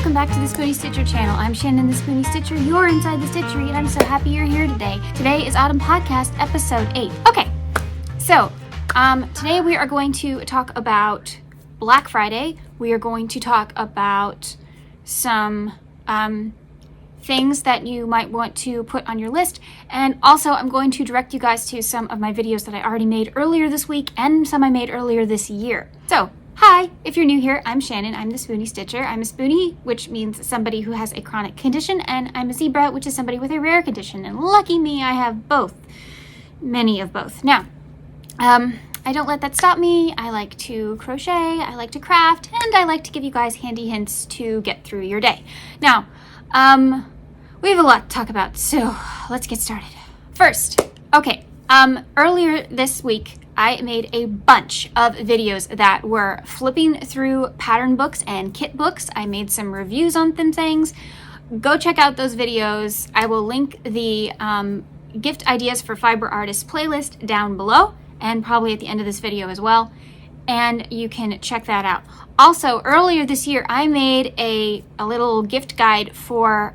welcome back to the Spoonie Stitcher channel. I'm Shannon the Spoonie Stitcher. You're inside the stitchery, and I'm so happy you're here today. Today is Autumn Podcast episode 8. Okay, so today we are going to talk about Black Friday. We are going to talk about some things that you might want to put on your list, and also I'm going to direct you guys to some of my videos that I already made earlier this week and some I made earlier this year. So hi, if you're new here, I'm Shannon. I'm the Spoonie Stitcher. I'm a Spoonie, which means somebody who has a chronic condition, and I'm a Zebra, which is somebody with a rare condition, and lucky me, I have both. Many of both. Now, I don't let that stop me. I like to crochet, I like to craft, and I like to give you guys handy hints to get through your day. Now, we have a lot to talk about, so let's get started. First, okay, earlier this week, I made a bunch of videos that were flipping through pattern books and kit books. I made some reviews on them things. Go check out those videos. I will link the gift ideas for fiber artists playlist down below and probably at the end of this video as well. And you can check that out. Also, earlier this year, I made a little gift guide for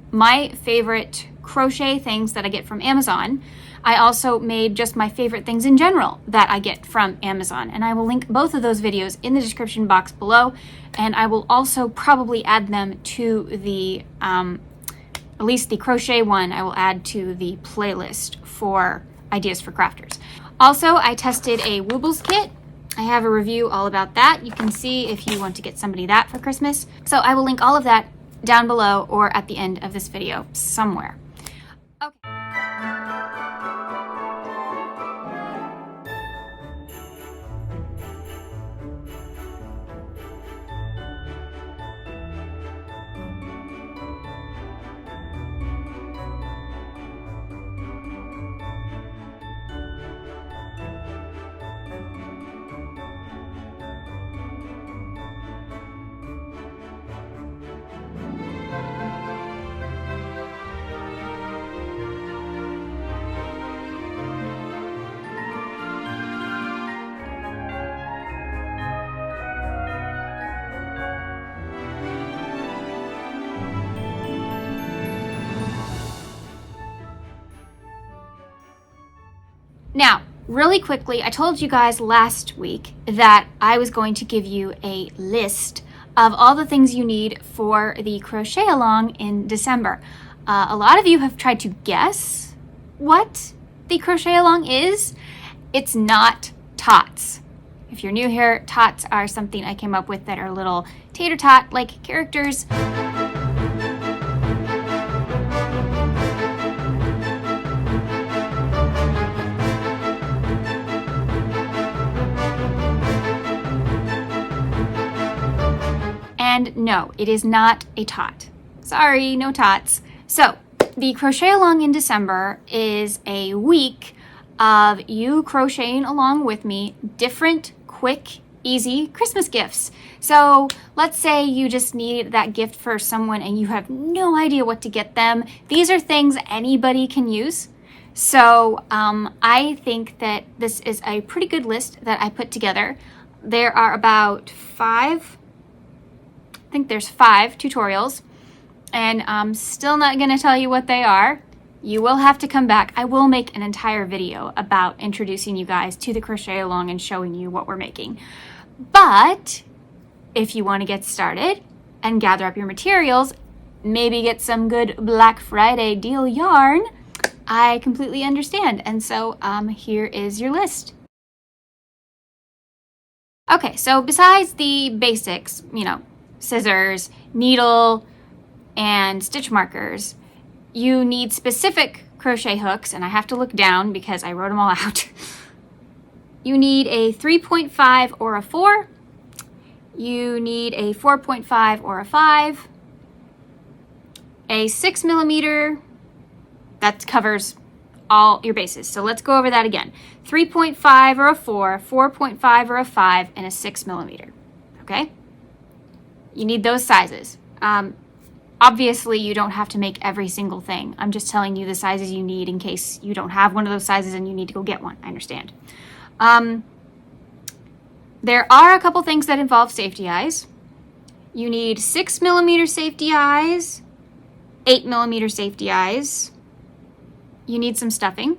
my favorite crochet things that I get from Amazon. I also made just my favorite things in general that I get from Amazon, and I will link both of those videos in the description box below, and I will also probably add them to the, at least the crochet one, I will add to the playlist for ideas for crafters. Also, I tested a Woobles Kit. I have a review all about that. You can see if you want to get somebody that for Christmas. So I will link all of that down below or at the end of this video somewhere. Okay. Now, really quickly, I told you guys last week that I was going to give you a list of all the things you need for the crochet along in December. A lot of you have tried to guess what the crochet along is. It's not tots. If you're new here, tots are something I came up with that are little tater tot like characters. And no, it is not a tot. Sorry, no tots. So, the crochet along in December is a week of you crocheting along with me different, quick, easy Christmas gifts. So, let's say you just need that gift for someone and you have no idea what to get them. These are things anybody can use. So, I think that this is a pretty good list that I put together. There are about there's 5 tutorials, and I'm still not going to tell you what they are. You will have to come back. I will make an entire video about introducing you guys to the crochet along and showing you what we're making. But if you want to get started and gather up your materials, maybe get some good Black Friday deal yarn, I completely understand. And so here is your list. Okay, so besides the basics, scissors, needle, and stitch markers, you need specific crochet hooks, and I have to look down because I wrote them all out. You need a 3.5 or a 4. You need a 4.5 or a 5. A 6mm, that covers all your bases. So let's go over that again. 3.5 or a 4, 4.5 or a 5, and a 6mm. Okay? You need those sizes. Obviously, you don't have to make every single thing. I'm just telling you the sizes you need in case you don't have one of those sizes and you need to go get one. I understand. There are a couple things that involve safety eyes. You need 6mm safety eyes, 8mm safety eyes. You need some stuffing.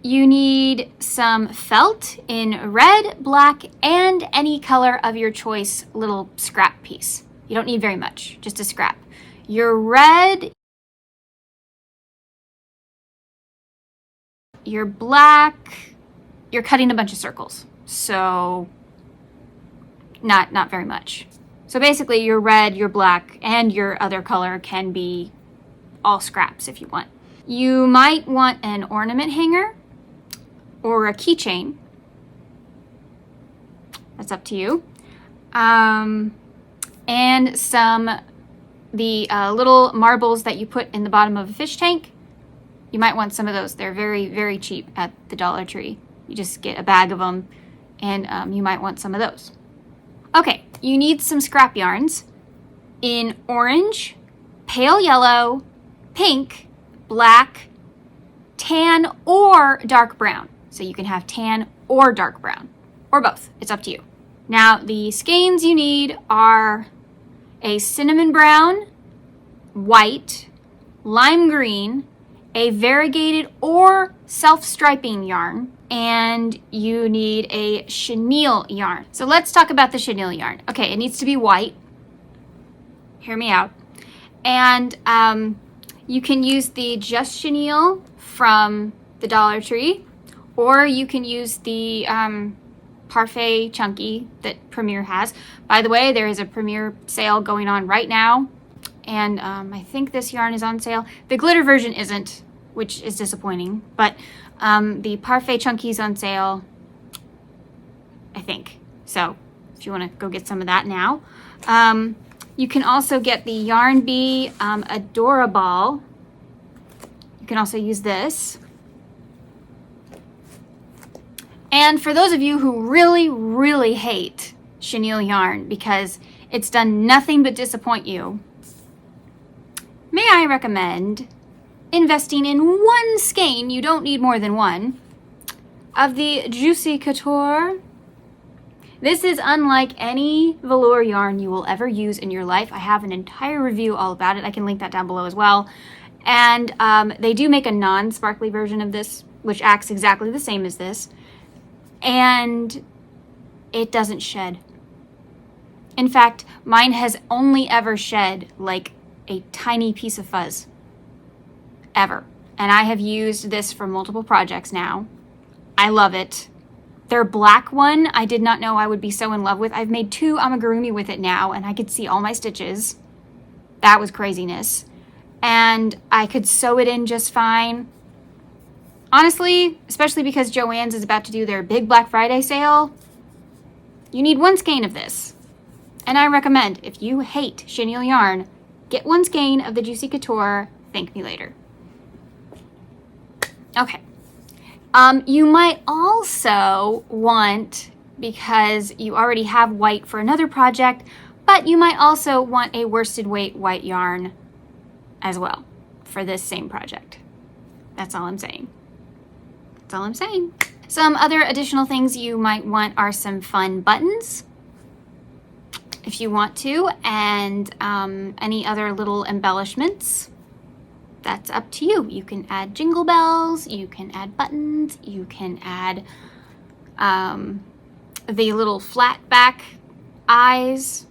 You need some felt in red, black, and any color of your choice little scrap piece. You don't need very much, just a scrap. Your red, your black, you're cutting a bunch of circles, so not very much. So basically your red, your black, and your other color can be all scraps if you want. You might want an ornament hanger or a keychain. That's up to you. And the little marbles that you put in the bottom of a fish tank. You might want some of those. They're very, very cheap at the Dollar Tree. You just get a bag of them, and you might want some of those. Okay, you need some scrap yarns in orange, pale yellow, pink, black, tan, or dark brown. So you can have tan or dark brown, or both. It's up to you. Now, the skeins you need are a cinnamon brown, white, lime green, a variegated or self-striping yarn, and you need a chenille yarn. So let's talk about the chenille yarn. Okay, it needs to be white. Hear me out. And you can use the Just Chenille from the Dollar Tree, or you can use the Parfait Chunky that Premier has. By the way, there is a Premier sale going on right now, and I think this yarn is on sale. The glitter version isn't, which is disappointing, but the Parfait Chunky is on sale, I think. So if you want to go get some of that now. You can also get the Yarn Bee Adorable. You can also use this. And for those of you who really, really hate chenille yarn because it's done nothing but disappoint you, may I recommend investing in one skein, you don't need more than one, of the Juicy Couture. This is unlike any velour yarn you will ever use in your life. I have an entire review all about it. I can link that down below as well. And they do make a non-sparkly version of this, which acts exactly the same as this. And it doesn't shed. In fact, mine has only ever shed like a tiny piece of fuzz. Ever. And I have used this for multiple projects now. I love it. Their black one, I did not know I would be so in love with. I've made 2 amigurumi with it now, and I could see all my stitches. That was craziness. And I could sew it in just fine. Honestly, especially because Joann's is about to do their big Black Friday sale, you need one skein of this. And I recommend, if you hate chenille yarn, get one skein of the Juicy Couture. Thank me later. Okay. You might also want, because you already have white for another project, but you might also want a worsted weight white yarn as well for this same project. That's all I'm saying. That's all I'm saying. Some other additional things you might want are some fun buttons, if you want to, and any other little embellishments. That's up to you. You can add jingle bells, you can add buttons, you can add the little flat back eyes,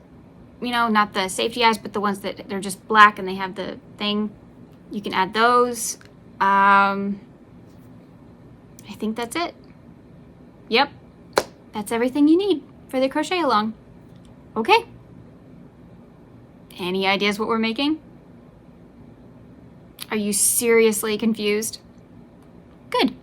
you know, not the safety eyes, but the ones that they're just black and they have the thing. You can add those. I think that's it. Yep, that's everything you need for the crochet along. Okay. Any ideas what we're making? Are you seriously confused? Good,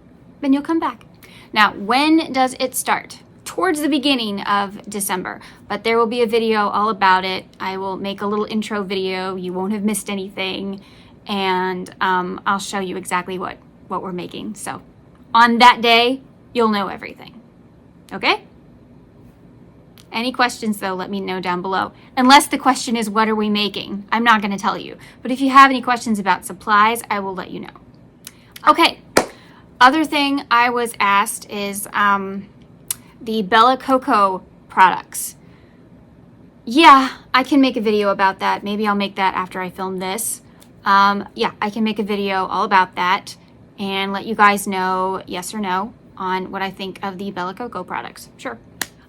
then you'll come back. Now, when does it start? Towards the beginning of December, but there will be a video all about it. I will make a little intro video. You won't have missed anything, and I'll show you exactly what we're making. So on that day, you'll know everything. Okay? Any questions, though, let me know down below. Unless the question is, what are we making? I'm not going to tell you. But if you have any questions about supplies, I will let you know. Okay. Other thing I was asked is the Bella Coco products. yeah, I can make a video about that. Maybe I'll make that after I film this. Yeah, I can make a video all about that and let you guys know yes or no on what I think of the Bella Coco products. Sure.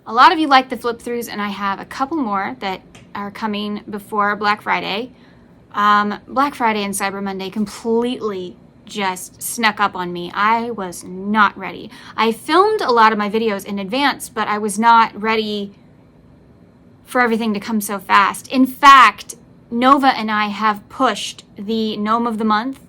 A lot of you like the flip throughs, and I have a couple more that are coming before Black Friday. Black Friday and Cyber Monday completely just snuck up on me. I was not ready. I filmed a lot of my videos in advance, but I was not ready for everything to come so fast. In fact, Nova and I have pushed the Gnome of the Month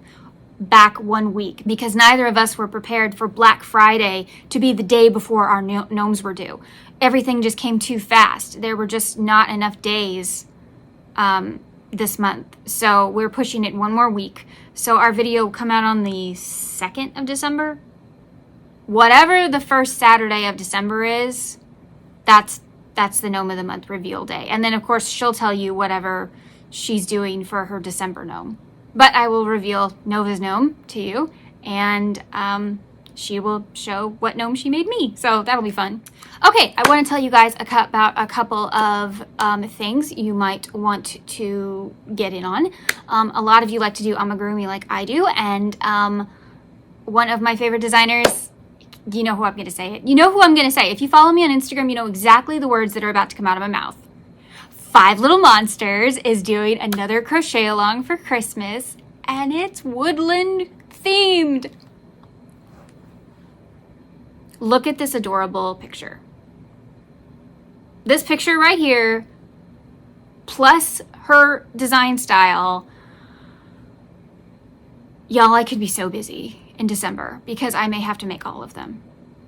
back 1 week because neither of us were prepared for Black Friday to be the day before our gnomes were due. Everything just came too fast. There were just not enough days this month. So we're pushing it 1 more week. So our video will come out on the 2nd of December. Whatever the first Saturday of December is, that's the Gnome of the Month reveal day. And then, of course, she'll tell you whatever she's doing for her December gnome. But I will reveal Nova's gnome to you, and she will show what gnome she made me. So that'll be fun. Okay, I want to tell you guys about a couple of things you might want to get in on. A lot of you like to do amigurumi like I do, and one of my favorite designers, you know who I'm going to say it. You know who I'm going to say. If you follow me on Instagram, you know exactly the words that are about to come out of my mouth. Five Little Monsters is doing another crochet along for Christmas, and it's woodland themed. Look at this adorable picture. This picture right here, plus her design style. Y'all, I could be so busy in December because I may have to make all of them.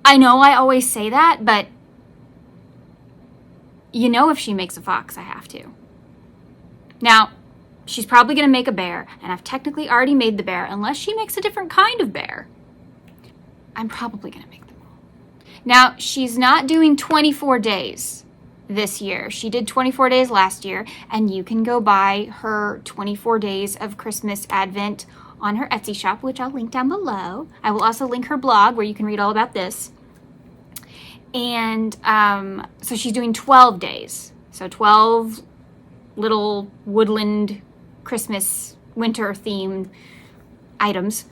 I know I always say that, but you know, if she makes a fox, I have to. Now, she's probably going to make a bear, and I've technically already made the bear, unless she makes a different kind of bear. I'm probably going to make them all. Now, she's not doing 24 days this year. She did 24 days last year, and you can go buy her 24 days of Christmas Advent on her Etsy shop, which I'll link down below. I will also link her blog where you can read all about this. And so she's doing 12 days. So 12 little woodland Christmas winter themed items.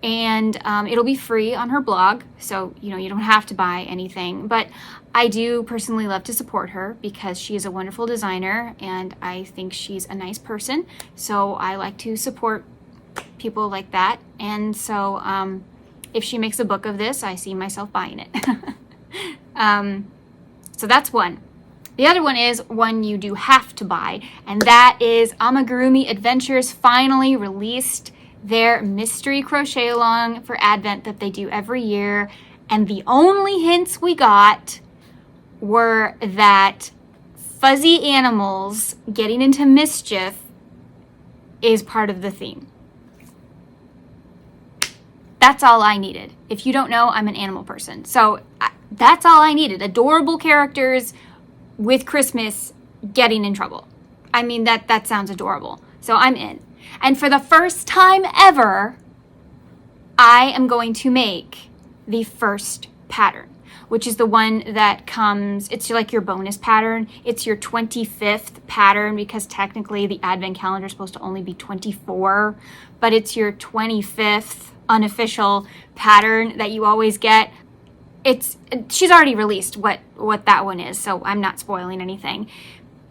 And it'll be free on her blog. So, you know, you don't have to buy anything. But I do personally love to support her because she is a wonderful designer and I think she's a nice person. So I like to support people like that. And so if she makes a book of this, I see myself buying it. So that's one. The other one is one you do have to buy, and that is Amigurumi Adventures finally released their mystery crochet along for Advent that they do every year. And the only hints we got were that fuzzy animals getting into mischief is part of the theme. That's all I needed. If you don't know, I'm an animal person. So that's all I needed. Adorable characters with Christmas getting in trouble. I mean, that sounds adorable. So I'm in. And for the first time ever, I am going to make the first pattern, which is the one that comes, it's like your bonus pattern. It's your 25th pattern because technically the Advent calendar is supposed to only be 24, but it's your 25th unofficial pattern that you always get. She's already released what that one is, so I'm not spoiling anything.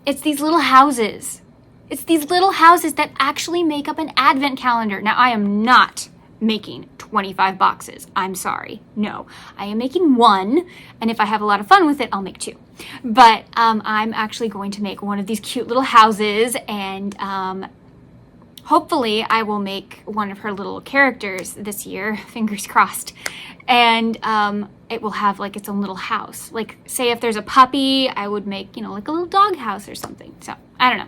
It's these little houses. It's these little houses that actually make up an Advent calendar. Now, I am not making 25 boxes. I'm sorry. No, I am making one, and if I have a lot of fun with it, I'll make two. But I'm actually going to make one of these cute little houses, and hopefully I will make one of her little characters this year, fingers crossed. And it will have like its own little house. Like say if there's a puppy, I would make, you know, like a little dog house or something. So I don't know.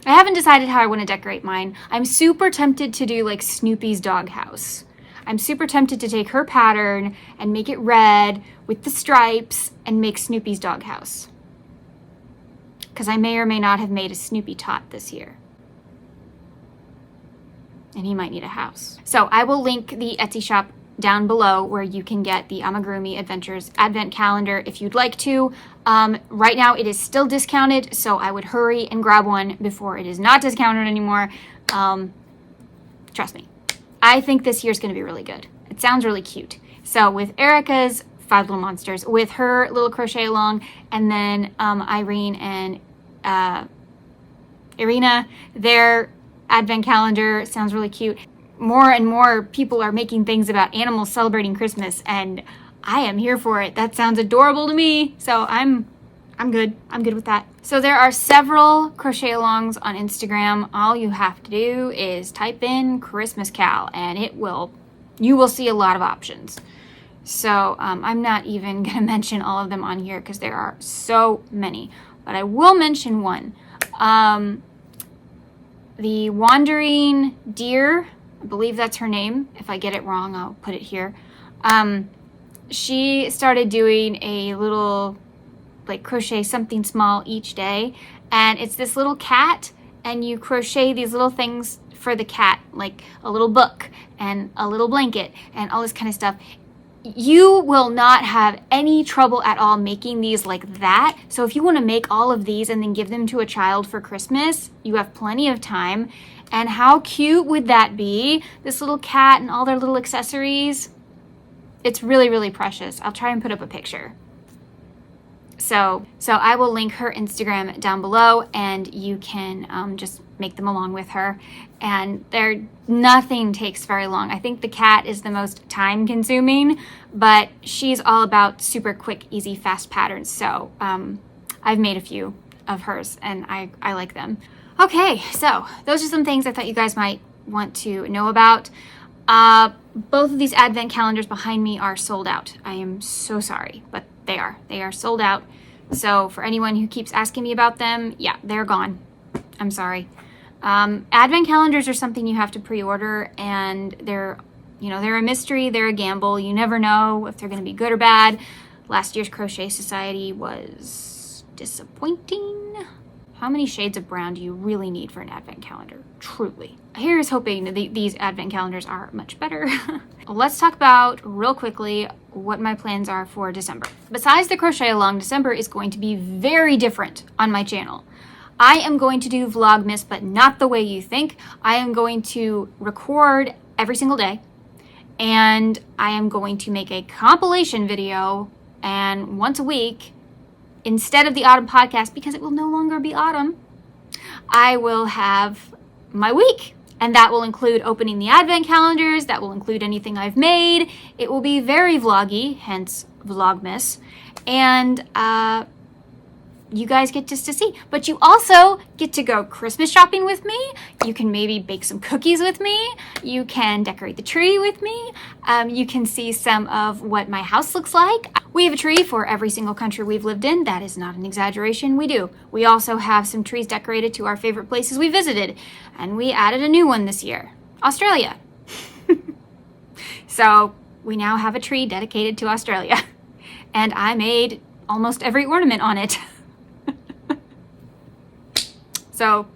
I haven't decided how I want to decorate mine. I'm super tempted to do like Snoopy's dog house. I'm super tempted to take her pattern and make it red with the stripes and make Snoopy's dog house. Because I may or may not have made a Snoopy tot this year. And he might need a house. So I will link the Etsy shop down below where you can get the Amigurumi Adventures Advent Calendar if you'd like to. Right now it is still discounted, so I would hurry and grab one before it is not discounted anymore. Trust me. I think this year's going to be really good. It sounds really cute. So with Erica's 5 Little Monsters, with her little crochet along, and then Irene and Irina, their Advent Calendar sounds really cute. More and more people are making things about animals celebrating Christmas, and I am here for it. That sounds adorable to me. So I'm good. I'm good with that. So there are several crochet alongs on Instagram. All you have to do is type in Christmas Cal, and you will see a lot of options. So I'm not even gonna mention all of them on here because there are so many, but I will mention one. The Wandering Deer, I believe that's her name. If I get it wrong, I'll put it here. She started doing a little, like, crochet something small each day. And it's this little cat, and you crochet these little things for the cat, like a little book and a little blanket and all this kind of stuff. You will not have any trouble at all making these like that. So if you want to make all of these and then give them to a child for Christmas, you have plenty of time. And how cute would that be? This little cat and all their little accessories. It's really, really precious. I'll try and put up a picture. So I will link her Instagram down below, and you can just make them along with her. And nothing takes very long. I think the cat is the most time consuming, but she's all about super quick, easy, fast patterns. So I've made a few of hers, and I like them. Okay, so those are some things I thought you guys might want to know about. Both of these Advent calendars behind me are sold out. I am so sorry, but they are sold out. So for anyone who keeps asking me about them, yeah, they're gone. I'm sorry. Advent calendars are something you have to pre-order, and they're a mystery. They're a gamble. You never know if they're going to be good or bad. Last year's Crochet Society was disappointing. How many shades of brown do you really need for an Advent calendar? Truly. Here's hoping that these Advent calendars are much better. Let's talk about, real quickly, what my plans are for December. Besides the crochet along, December is going to be very different on my channel. I am going to do Vlogmas, but not the way you think. I am going to record every single day, and I am going to make a compilation video, and once a week, instead of the autumn podcast, because it will no longer be autumn, I will have my week. And that will include opening the Advent calendars. That will include anything I've made. It will be very vloggy, hence Vlogmas. And you guys get just to see. But you also get to go Christmas shopping with me. You can maybe bake some cookies with me. You can decorate the tree with me. You can see some of what my house looks like. We have a tree for every single country we've lived in. That is not an exaggeration. We do. We also have some trees decorated to our favorite places we visited. And we added a new one this year. Australia. So we now have a tree dedicated to Australia. And I made almost every ornament on it. So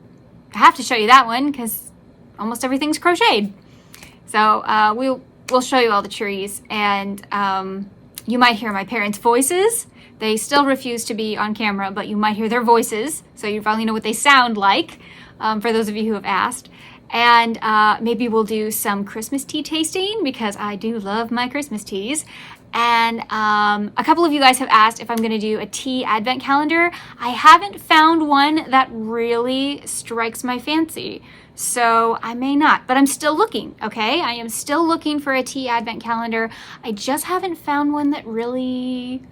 I have to show you that one because almost everything's crocheted. So we'll show you all the trees, and you might hear my parents' voices. They still refuse to be on camera, but you might hear their voices, so you probably know what they sound like, for those of you who have asked. And maybe we'll do some Christmas tea tasting because I do love my Christmas teas. And a couple of you guys have asked if I'm going to do a tea advent calendar. I haven't found one that really strikes my fancy, so I may not, but I'm still looking, okay? I am still looking for a tea advent calendar. I just haven't found one that really...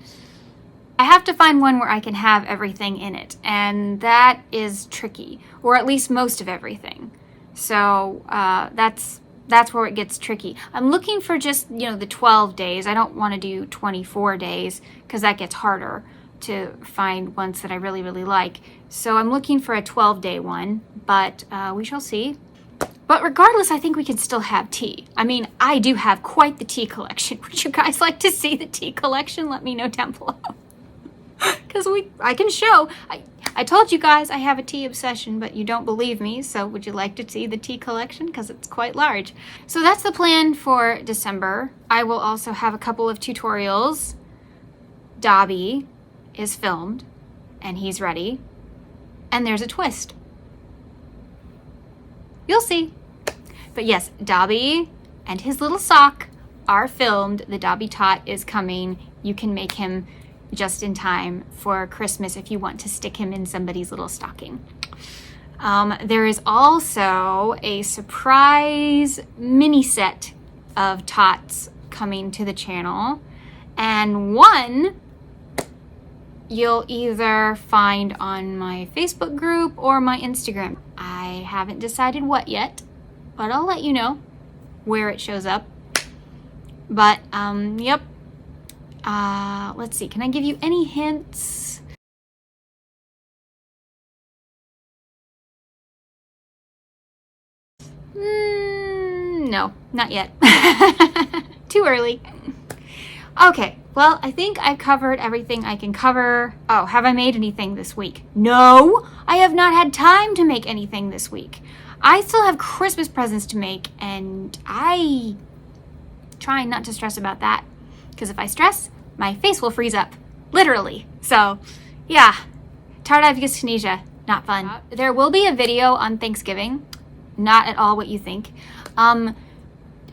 I have to find one where I can have everything in it, and that is tricky, or at least most of everything. So that's where it gets tricky. I'm looking for just, the 12 days. I don't want to do 24 days because that gets harder to find ones that I really, really like. So I'm looking for a 12-day one, but we shall see. But regardless, I think we can still have tea. I mean, I do have quite the tea collection. Would you guys like to see the tea collection? Let me know down below. Because I can show. I told you guys I have a tea obsession, but you don't believe me, so would you like to see the tea collection? Because it's quite large. So that's the plan for December. I will also have a couple of tutorials. Dobby is filmed, and he's ready. And there's a twist. You'll see. But yes, Dobby and his little sock are filmed. The Dobby tot is coming. You can make him just in time for Christmas if you want to stick him in somebody's little stocking. There is also a surprise mini set of tots coming to the channel, and one you'll either find on my Facebook group or my Instagram. I haven't decided what yet, but I'll let you know where it shows up. But yep. Let's see, can I give you any hints? No, not yet. Too early. Okay, well, I think I've covered everything I can cover. Oh, have I made anything this week? No, I have not had time to make anything this week. I still have Christmas presents to make, and I try not to stress about that, because if I stress, my face will freeze up, literally. So, yeah, tardive dyskinesia, not fun. There will be a video on Thanksgiving, not at all what you think.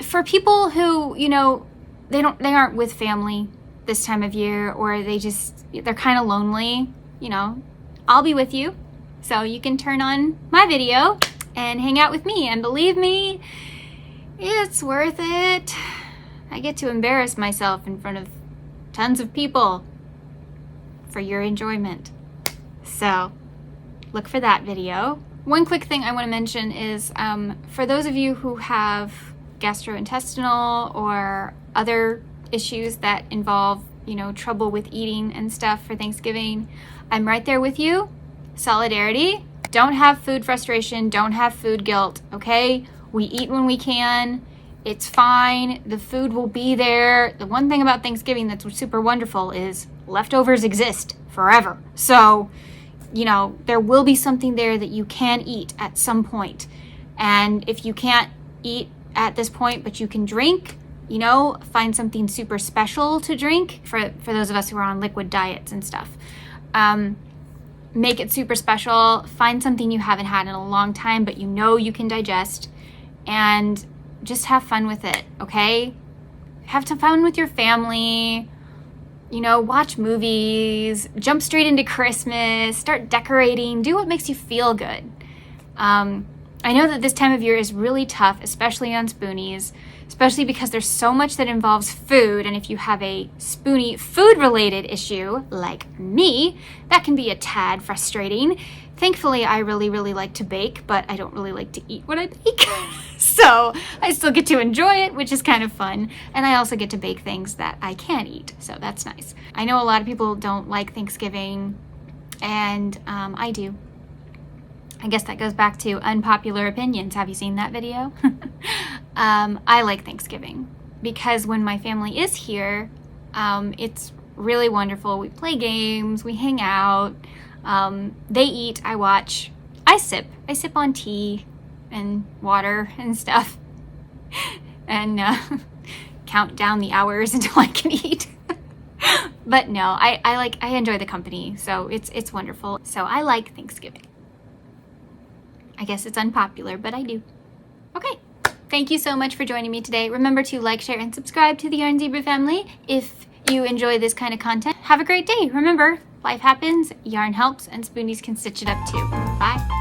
For people who, you know, they aren't with family this time of year, or they're kind of lonely, you know, I'll be with you. So you can turn on my video and hang out with me, and believe me, it's worth it. I get to embarrass myself in front of tons of people for your enjoyment. So look for that video. One quick thing I want to mention is for those of you who have gastrointestinal or other issues that involve, you know, trouble with eating and stuff for Thanksgiving, I'm right there with you. Solidarity. Don't have food frustration. Don't have food guilt, okay? We eat when we can. It's fine. The food will be there. The one thing about Thanksgiving that's super wonderful is leftovers exist forever. So, you know, there will be something there that you can eat at some point. And if you can't eat at this point, but you can drink, you know, find something super special to drink for those of us who are on liquid diets and stuff. Make it super special. Find something you haven't had in a long time, but you know you can digest, and just have fun with it, okay? Have some fun with your family, you know, watch movies, jump straight into Christmas, start decorating, do what makes you feel good. I know that this time of year is really tough, especially on Spoonies, especially because there's so much that involves food, and if you have a Spoonie food-related issue, like me, that can be a tad frustrating. Thankfully, I really, really like to bake, but I don't really like to eat what I bake. So I still get to enjoy it, which is kind of fun. And I also get to bake things that I can eat, so that's nice. I know a lot of people don't like Thanksgiving, and I do. I guess that goes back to unpopular opinions. Have you seen that video? I like Thanksgiving because when my family is here, it's really wonderful. We play games, we hang out, they eat, I watch, I sip on tea and water and stuff, and count down the hours until I can eat. But no, I enjoy the company, so it's wonderful. So I like Thanksgiving. I guess it's unpopular, but I do. Okay, thank you so much for joining me today. Remember to like, share, and subscribe to the Yarn Zebra family if you enjoy this kind of content. Have a great day. Remember, life happens, yarn helps, and Spoonies can stitch it up too. Bye.